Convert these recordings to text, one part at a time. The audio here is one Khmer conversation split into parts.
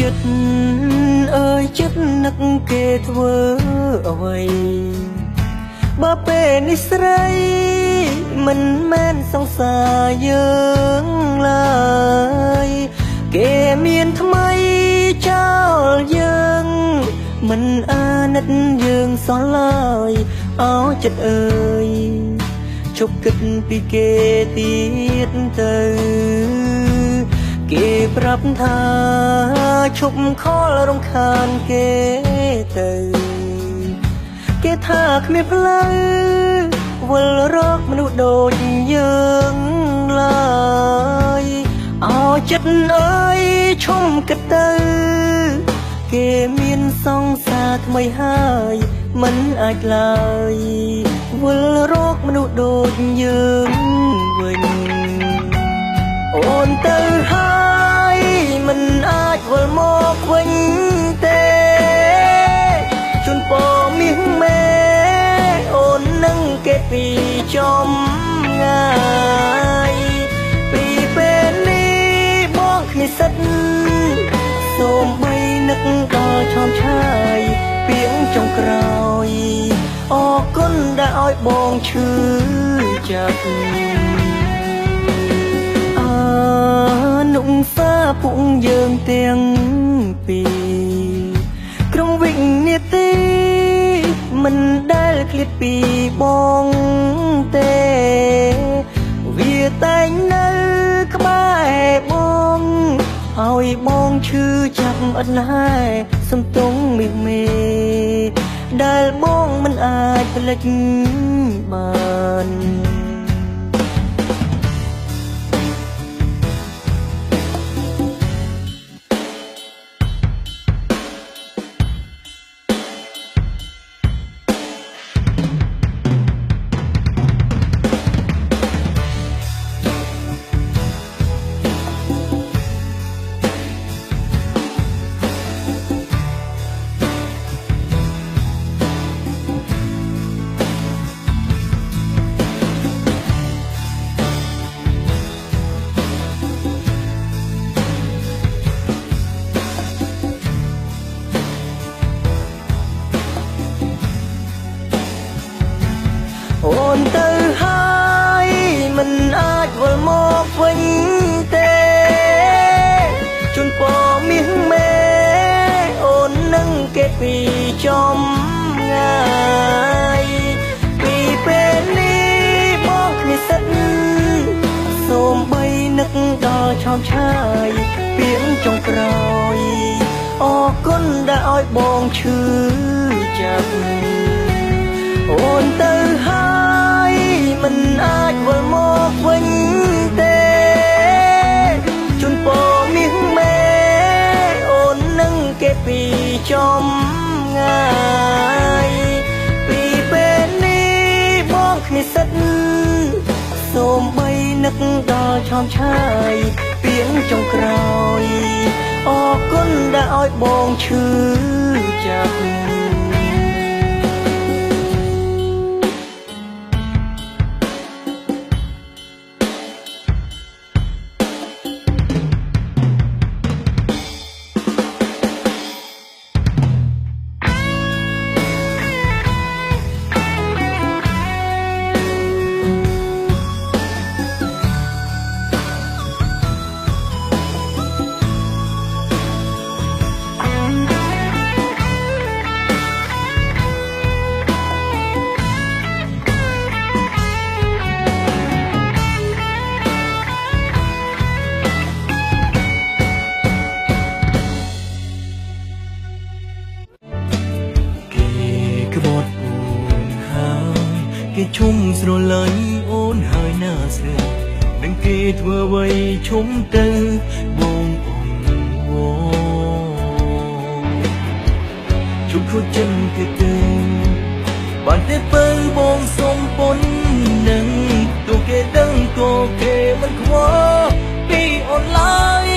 ចិត្តអើយចិត្តនឹកគេធ្វើអ្វីបើពេលនេះស្រីមិនមែនសង្សារយើងឡើយគេមានថ្មីចោលយើងមិនអាណិតយើងសោះឡើយអោចិត្តអើយជប់គិតពីគេទៀតទៅគេប្រាប់ថាឈប់ខលរំខានគេទៅគេថាគ្មានផ្លូវវិលរកមនុស្សដូចយើងឡើយអោចិត្តអើយឈុំគិតទៅគេមានសង្សារថ្មីហើយមិនអាចឡើយវិលរកមនុស្សដូចយើងវិញអូនទៅហើយមិនអាចវិលមកវិញទេជូនពរមាសមេអូននឹងគេពីចំងាយពីពេលនេះបងគ្មានសិទ្ធសូមបីនឹកដល់ឆោមឆាយពីងចុងក្រោយអរគុណដែលឲ្យបងឈឺចាប់នុសាពួកយើងទាំងពីរក្រុងវិញ្ញាទីមិនដែលឃ្លាតពីបងទេវាតែងនៅក្បែរបងឲ្យបងឈឺចាប់អត់ណែសំទងមាសមេដែលបងមិនអាចភ្លេចបានអូនទៅហើយមិនអាចវិលមកវិញទេជូនពរមាសមេអូននឹងគេពីចំងាយពីពេលនេះបងគ្មានសិទ្ធសូមបីនឹកដល់ឆោមឆាយពីងចុងក្រោយអរគុណដែលឲ្យបងឈឺចាប់អូនទៅហើយមិនអាចវិលមកវិញទេជូនពរមាសមេអូននឹងគេពីចំងាយពីពេលនេះបងគ្មានសិទ្ធសូមបីនឹកដល់ឆោមឆាយពីងចុងក្រោយអរគុណដែលឲ្យបងឈឺចាប់គេឈុំស្រឡាញ់អូនហើយណាស្រីនឹងគេធ្វើអ្វីឈុំទៅបងអង្វរជុំខូចចិនគេទៅបានតែពើបងសុំពុននឹងទូគេដឹងក៏គេមិនខ្វល់ពីអនឡាញ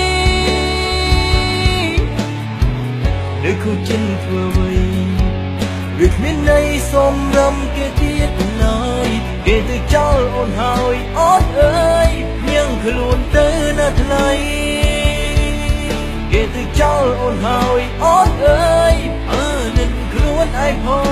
នៅខូចចិនធ្វើអ្វីវាគ្មានន័យសំរំគេទៀតឡើយគេទៅចោលអូនហើយអូនអើយញ៉ាំខ្លួនទៅណាថ្លៃគេទៅចោលអូន ហើយអូនអើយអើនឹងខ្លួនឯងផង